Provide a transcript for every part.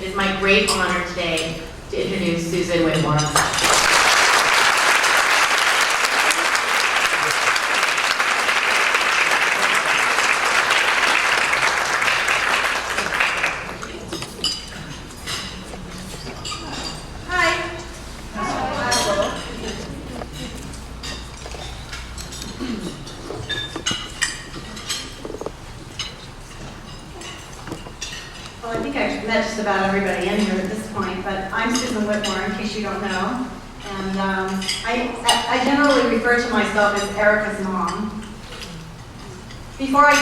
It is my great honor today to introduce Susan Whitmore. Well, I think I've met just about everybody in here at this point, but I'm Susan Whitmore, in case you don't know. And I generally refer to myself as Erica's mom. Before I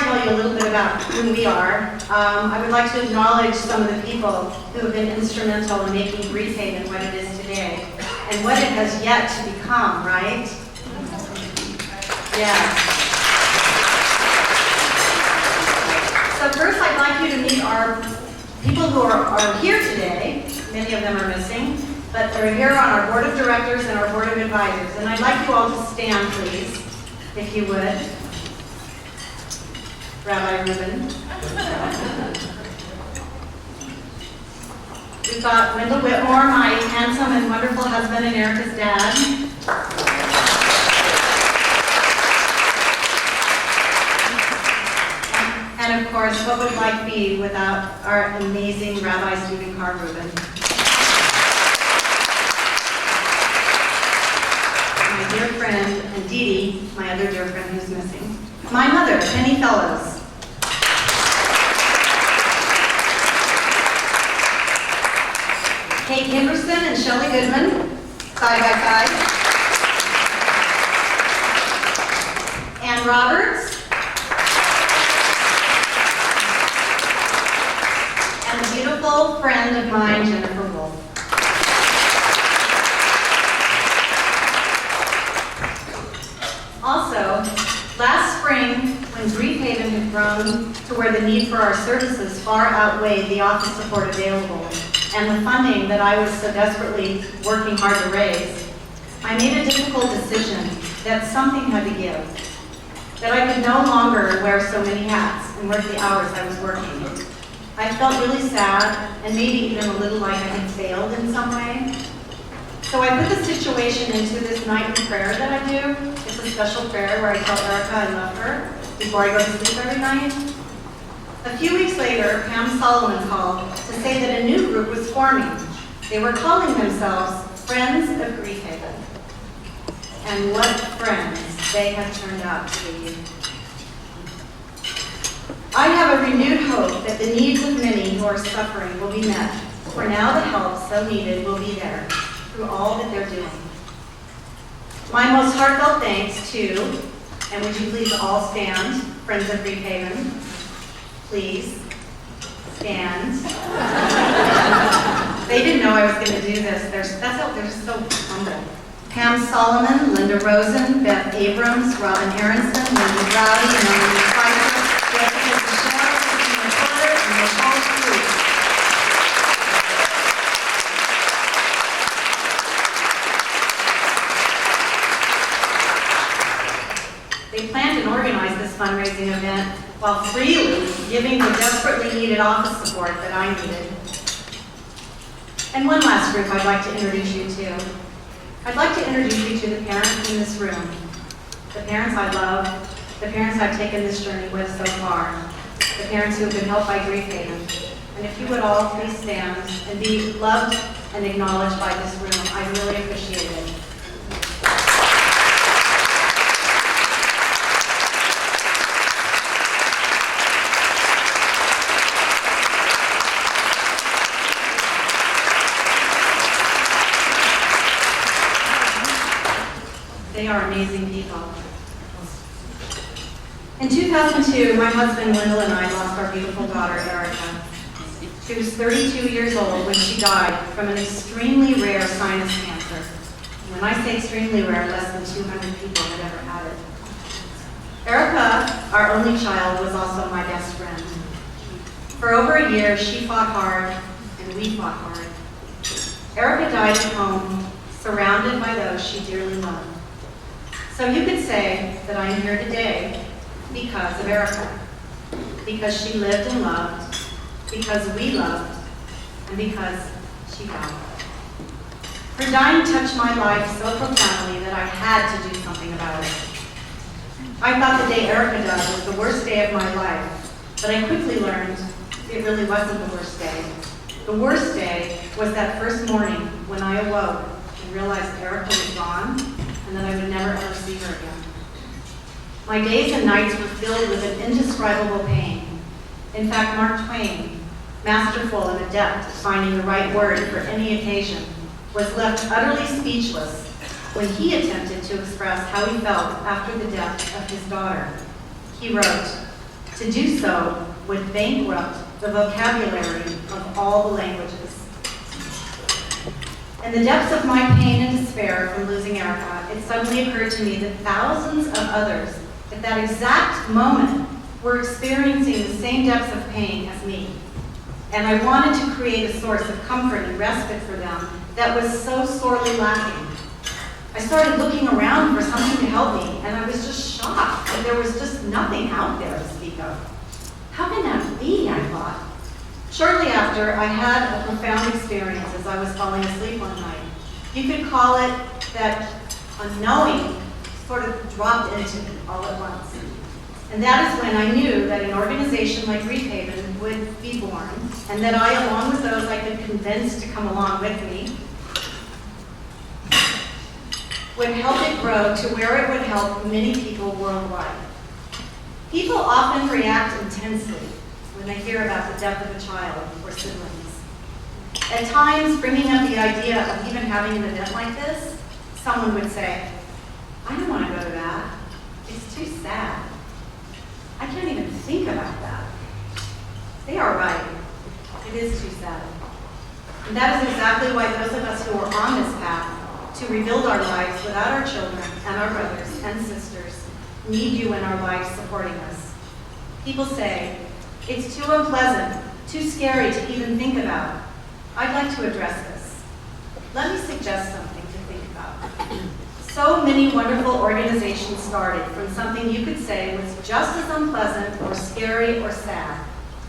tell you a little bit about who we are, I would like to acknowledge some of the people who have been instrumental in making griefHaven what it is today, and what it has yet to become, right? Yeah. So first, I'd like you to meet our people who are here today. Many of them are missing, but they're here on our board of directors and our board of advisors. And I'd like you all to stand, please, if you would. Rabbi Reuben. We've got Wendell Whitmore, my handsome and wonderful husband and Erica's dad. And of course, what would life be without our amazing Rabbi Stephen Carr Rubin? My dear friend, and Dee Dee, my other dear friend who's missing. My mother, Penny Fellows. Kate Henderson and Shelley Goodman, side by side. Ann Roberts. And a beautiful friend of mine, Jennifer Wolf. Also, last spring, when griefHaven had grown to where the need for our services far outweighed the office support available and the funding that I was so desperately working hard to raise, I made a difficult decision that something had to give, that I could no longer wear so many hats and work the hours I was working. I felt really sad and maybe even a little like I had failed in some way. So I put the situation into this nightly prayer that I do. It's a special prayer where I tell Erica I love her before I go to sleep every night. A few weeks later, Pam Solomon called to say that a new group was forming. They were calling themselves Friends of griefHaven. And what friends they have turned out to be. I have a renewed hope that the needs of many who are suffering will be met, for now the help so needed will be there through all that they're doing. My most heartfelt thanks to, and would you please all stand, Friends of griefHaven? Please stand. They didn't know I was going to do this. They're so humble. Pam Solomon, Linda Rosen, Beth Abrams, Robin Aronson, Linda Rowdy, Melanie Pfeiffer, Jessica Michelle, Christina Porter, and Nicole Cruz. They planned and organized this fundraising event while freely giving the desperately needed office support that I needed. And one last group I'd like to introduce you to. I'd like to introduce you to the parents in this room. The parents I love, the parents I've taken this journey with so far, the parents who have been helped by griefHaven. And if you would all please stand and be loved and acknowledged by this room, I really appreciate it. They are amazing people. In 2002, my husband Wendell and I lost our beautiful daughter, Erica. She was 32 years old when she died from an extremely rare sinus cancer. And when I say extremely rare, less than 200 people had ever had it. Erica, our only child, was also my best friend. For over a year, she fought hard, and we fought hard. Erica died at home, surrounded by those she dearly loved. So you could say that I am here today because of Erica, because she lived and loved, because we loved, and because she died. Her dying touched my life so profoundly that I had to do something about it. I thought the day Erica died was the worst day of my life, but I quickly learned it really wasn't the worst day. The worst day was that first morning when I awoke and realized Erica was gone and that I would never ever see her again. My days and nights were filled with an indescribable pain. In fact, Mark Twain, masterful and adept at finding the right word for any occasion, was left utterly speechless when he attempted to express how he felt after the death of his daughter. He wrote, "To do so would bankrupt the vocabulary of all the languages." In the depths of my pain and despair from losing Erica, it suddenly occurred to me that thousands of others at that exact moment were experiencing the same depths of pain as me. And I wanted to create a source of comfort and respite for them that was so sorely lacking. I started looking around for something to help me, and I was just shocked that there was just nothing out there to speak of. How can that be, I thought. Shortly after, I had a profound experience as I was falling asleep one night. You could call it that unknowing sort of dropped into me all at once. And that is when I knew that an organization like griefHaven would be born, and that I, along with those I could convince to come along with me, would help it grow to where it would help many people worldwide. People often react intensely when they hear about the death of a child or siblings. At times, bringing up the idea of even having an event like this, someone would say, "I don't want to go to that. It's too sad. I can't even think about that." They are right. It is too sad. And that is exactly why those of us who are on this path to rebuild our lives without our children and our brothers and sisters need you in our lives supporting us. People say, "It's too unpleasant, too scary to even think about." I'd like to address this. Let me suggest something to think about. So many wonderful organizations started from something you could say was just as unpleasant or scary or sad.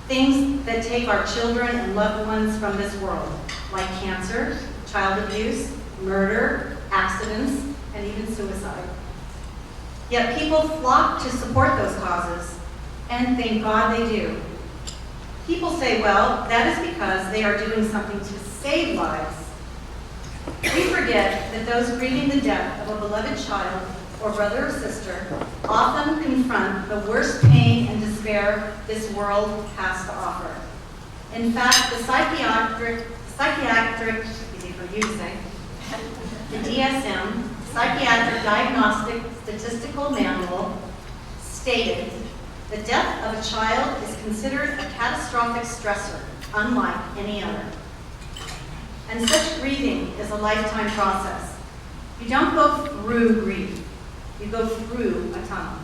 Things that take our children and loved ones from this world, like cancer, child abuse, murder, accidents, and even suicide. Yet people flock to support those causes, and thank God they do. People say, well, that is because they are doing something to save lives. We forget that those grieving the death of a beloved child or brother or sister often confront the worst pain and despair this world has to offer. In fact, the psychiatric, easy for you to say, the DSM, Psychiatric Diagnostic Statistical Manual, stated the death of a child is considered a catastrophic stressor, unlike any other. And such grieving is a lifetime process. You don't go through grief, you go through a tunnel.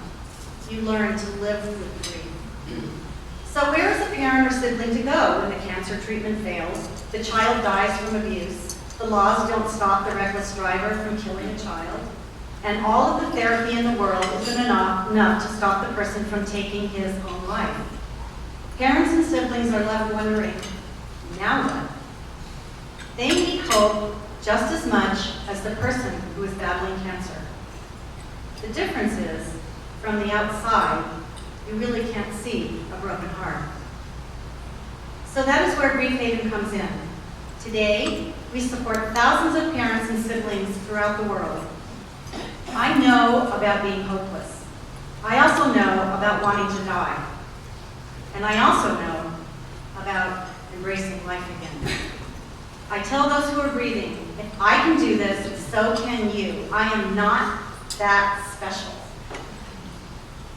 You learn to live with grief. So where is a parent or sibling to go when the cancer treatment fails, the child dies from abuse, the laws don't stop the reckless driver from killing a child, and all of the therapy in the world isn't enough to stop the person from taking his own life? Parents and siblings are left wondering, now what? They need hope just as much as the person who is battling cancer. The difference is, from the outside, you really can't see a broken heart. So that is where griefHaven comes in. Today, we support thousands of parents and siblings throughout the world. I know about being hopeless. I also know about wanting to die. And I also know about embracing life again. I tell those who are grieving, if I can do this, so can you. I am not that special.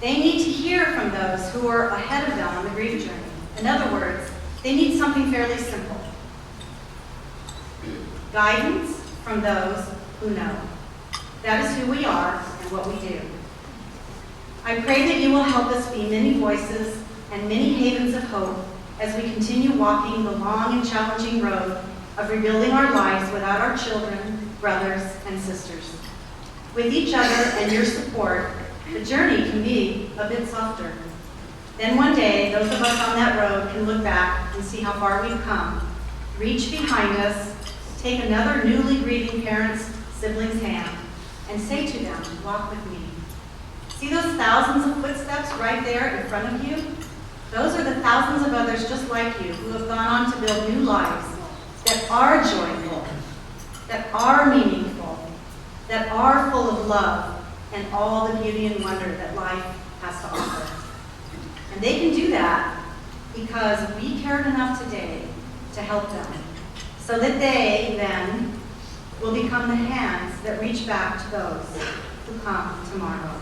They need to hear from those who are ahead of them on the grief journey. In other words, they need something fairly simple. Guidance from those who know. That is who we are and what we do. I pray that you will help us be many voices and many havens of hope as we continue walking the long and challenging road of rebuilding our lives without our children, brothers, and sisters. With each other and your support, the journey can be a bit softer. Then one day, those of us on that road can look back and see how far we've come reach behind us, take another newly grieving parent's sibling's hand, and say to them, walk with me. See those thousands of footsteps right there in front of you? Those are the thousands of others just like you who have gone on to build new lives that are joyful, that are meaningful, that are full of love and all the beauty and wonder that life has to offer. And they can do that because we cared enough today to help them, so that they then will become the hands that reach back to those who come tomorrow.